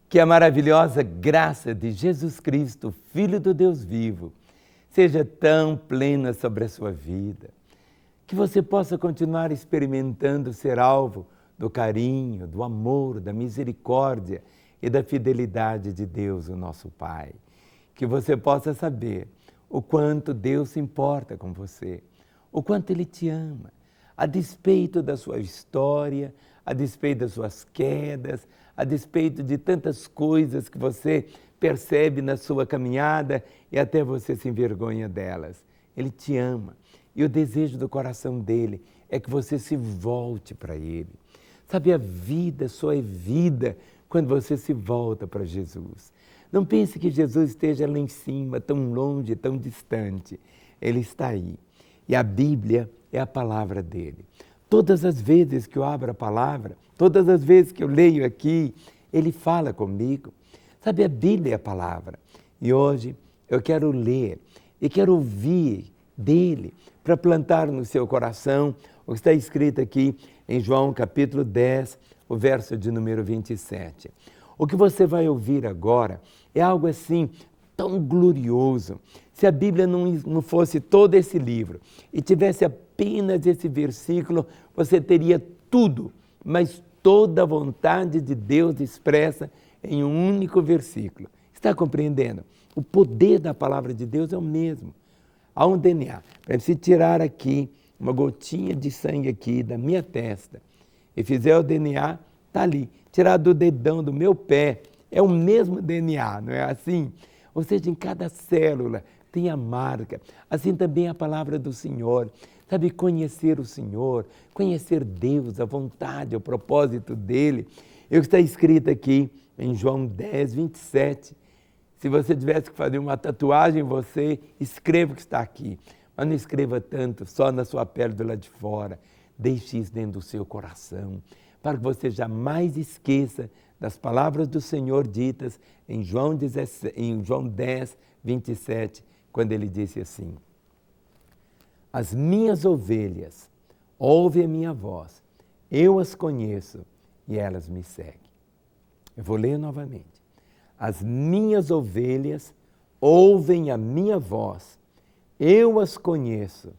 Que a maravilhosa graça de Jesus Cristo, Filho do Deus vivo, seja tão plena sobre a sua vida, que você possa continuar experimentando ser alvo do carinho, do amor, da misericórdia e da fidelidade de Deus, o nosso Pai. Que você possa saber o quanto Deus se importa com você, o quanto Ele te ama, a despeito da sua história, a despeito das suas quedas, a despeito de tantas coisas que você percebe na sua caminhada e até você se envergonha delas. Ele te ama e o desejo do coração dele é que você se volte para Ele. Sabe, a vida só é vida quando você se volta para Jesus. Não pense que Jesus esteja lá em cima, tão longe, tão distante. Ele está aí. E a Bíblia é a palavra dele. Todas as vezes que eu abro a palavra, todas as vezes que eu leio aqui, ele fala comigo. Sabe, a Bíblia é a palavra. E hoje eu quero ler e quero ouvir dele para plantar no seu coração o que está escrito aqui em João capítulo 10, o verso de número 27. O que você vai ouvir agora é algo assim tão glorioso. Se a Bíblia não fosse todo esse livro e tivesse apenas esse versículo, você teria tudo, mas toda a vontade de Deus expressa em um único versículo. Está compreendendo? O poder da palavra de Deus é o mesmo. Há um DNA. Para se tirar aqui uma gotinha de sangue aqui da minha testa e fizer o DNA, está ali. Tirar do dedão do meu pé, é o mesmo DNA, não é assim? Ou seja, em cada célula tem a marca. Assim também a palavra do Senhor. Sabe, conhecer o Senhor, conhecer Deus, a vontade, o propósito dEle. É o que está escrito aqui em João 10, 27. Se você tivesse que fazer uma tatuagem, você escreva o que está aqui. Mas não escreva tanto, só na sua pele do lado de fora. Deixe isso dentro do seu coração, para que você jamais esqueça das palavras do Senhor ditas em João 10, 27, quando ele disse assim: as minhas ovelhas ouvem a minha voz, eu as conheço e elas me seguem. Eu vou ler novamente. As minhas ovelhas ouvem a minha voz, eu as conheço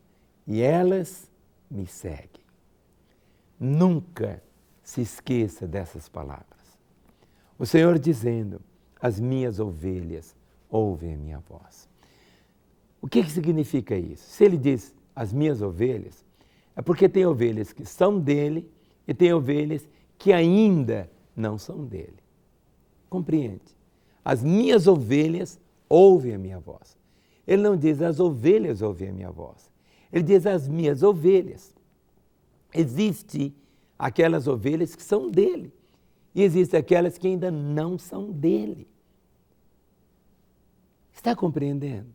e elas me seguem. Nunca se esqueça dessas palavras. O Senhor dizendo, as minhas ovelhas ouvem a minha voz. O que significa isso? Se ele diz, as minhas ovelhas, é porque tem ovelhas que são dele e tem ovelhas que ainda não são dele. Compreende? As minhas ovelhas ouvem a minha voz. Ele não diz, as ovelhas ouvem a minha voz. Ele diz, as minhas ovelhas. Existem aquelas ovelhas que são dele e existem aquelas que ainda não são dele. Está compreendendo?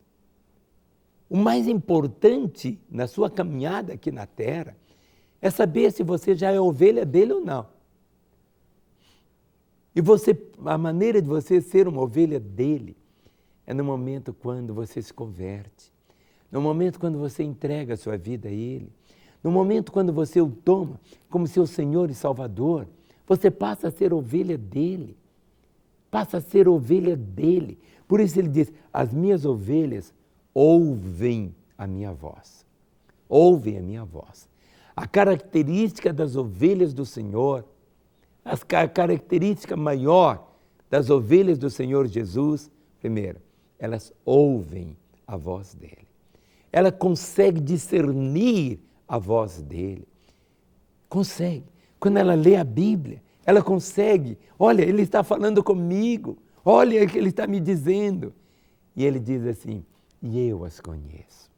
O mais importante na sua caminhada aqui na terra é saber se você já é ovelha dele ou não. E a maneira de você ser uma ovelha dele é no momento quando você se converte, no momento quando você entrega a sua vida a ele, no momento quando você o toma como seu Senhor e Salvador, você passa a ser ovelha dele, passa a ser ovelha dele. Por isso ele diz, as minhas ovelhas ouvem a minha voz, ouvem a minha voz. A característica das ovelhas do Senhor, a característica maior das ovelhas do Senhor Jesus, primeiro, elas ouvem a voz dele. Ela consegue discernir a voz dele. Consegue. Quando ela lê a Bíblia, ela consegue. Olha, ele está falando comigo. Olha o que ele está me dizendo. E ele diz assim, e eu as conheço.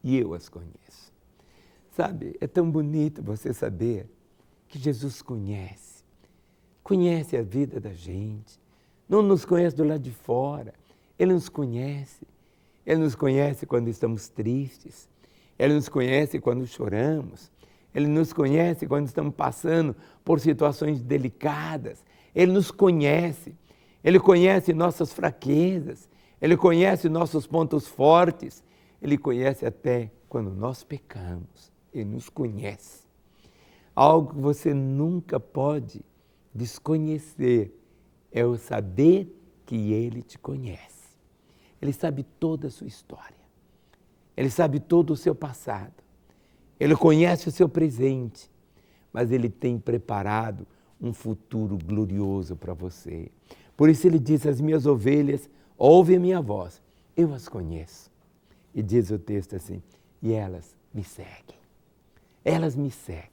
E eu as conheço. Sabe, é tão bonito você saber que Jesus conhece. Conhece a vida da gente. Não nos conhece do lado de fora. Ele nos conhece. Ele nos conhece quando estamos tristes. Ele nos conhece quando choramos. Ele nos conhece quando estamos passando por situações delicadas. Ele nos conhece. Ele conhece nossas fraquezas. Ele conhece nossos pontos fortes. Ele conhece até quando nós pecamos. Ele nos conhece. Algo que você nunca pode desconhecer é o saber que Ele te conhece. Ele sabe toda a sua história. Ele sabe todo o seu passado. Ele conhece o seu presente, mas Ele tem preparado um futuro glorioso para você. Por isso Ele diz, as minhas ovelhas ouvem a minha voz, eu as conheço. E diz o texto assim, e elas me seguem. Elas me seguem.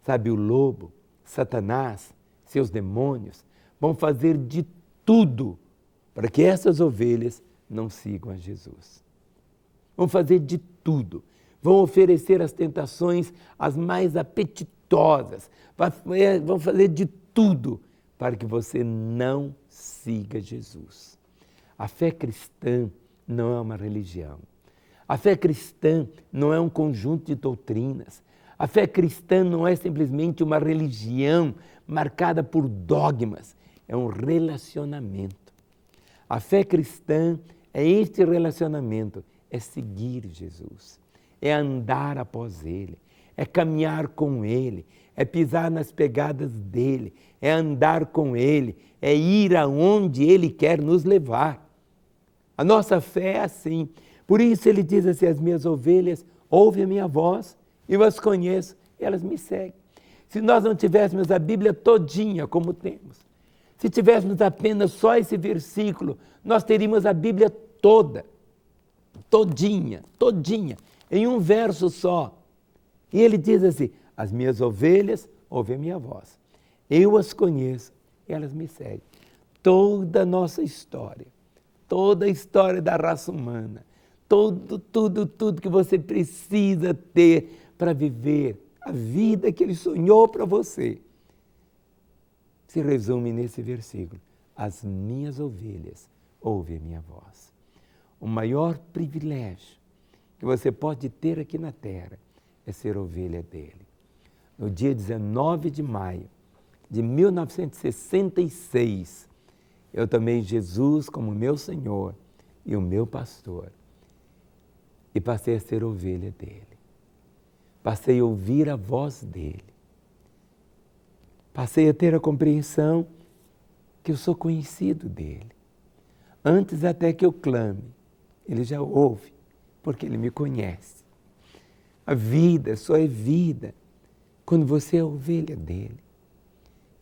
Sabe, o lobo, Satanás, seus demônios, vão fazer de tudo para que essas ovelhas não sigam a Jesus. Vão fazer de tudo. Vão oferecer as tentações as mais apetitosas. Vão fazer de tudo para que você não siga Jesus. A fé cristã não é uma religião. A fé cristã não é um conjunto de doutrinas. A fé cristã não é simplesmente uma religião marcada por dogmas. É um relacionamento. A fé cristã é este relacionamento, é seguir Jesus, é andar após Ele, é caminhar com Ele, é pisar nas pegadas dEle, é andar com Ele, é ir aonde Ele quer nos levar. A nossa fé é assim. Por isso Ele diz assim, as minhas ovelhas ouvem a minha voz, eu as conheço e elas me seguem. Se nós não tivéssemos a Bíblia todinha como temos, se tivéssemos apenas só esse versículo, nós teríamos a Bíblia toda, todinha, em um verso só. E Ele diz assim, as minhas ovelhas ouvem a minha voz, eu as conheço e elas me seguem. Toda a nossa história, toda a história da raça humana, tudo que você precisa ter para viver a vida que Ele sonhou para você, se resume nesse versículo, as minhas ovelhas ouvem a minha voz. O maior privilégio que você pode ter aqui na terra é ser ovelha dEle. No dia 19 de maio de 1966, eu tomei Jesus como meu Senhor e o meu pastor e passei a ser ovelha dEle. Passei a ouvir a voz dEle. Passei a ter a compreensão que eu sou conhecido dEle. Antes até que eu clame, Ele já ouve, porque Ele me conhece. A vida só é vida quando você é ovelha dEle.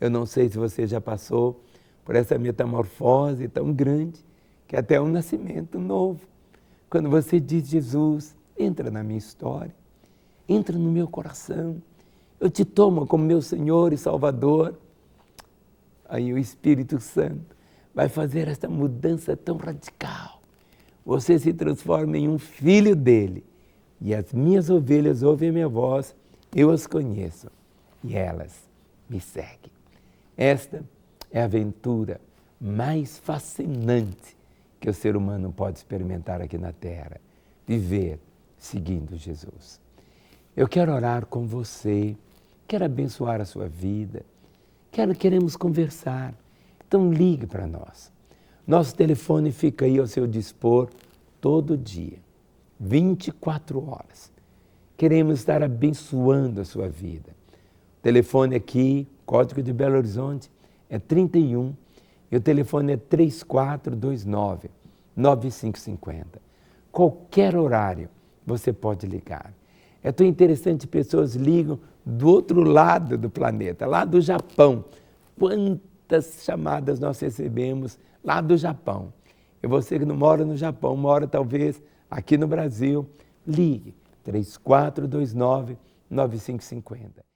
Eu não sei se você já passou por essa metamorfose tão grande, que é até um nascimento novo. Quando você diz, Jesus, entra na minha história, entra no meu coração, eu te tomo como meu Senhor e Salvador. Aí o Espírito Santo vai fazer esta mudança tão radical. Você se transforma em um filho dEle. E as minhas ovelhas ouvem a minha voz, eu as conheço e elas me seguem. Esta é a aventura mais fascinante que o ser humano pode experimentar aqui na Terra. Viver seguindo Jesus. Eu quero orar com você, quero abençoar a sua vida, queremos conversar. Então ligue para nós. Nosso telefone fica aí ao seu dispor todo dia, 24 horas. Queremos estar abençoando a sua vida. O telefone aqui, código de Belo Horizonte, é 31 e o telefone é 3429-9550. Qualquer horário você pode ligar. É tão interessante, pessoas ligam do outro lado do planeta, lá do Japão. Quantas chamadas nós recebemos lá do Japão. E você que não mora no Japão, mora talvez aqui no Brasil, ligue 3429-9550.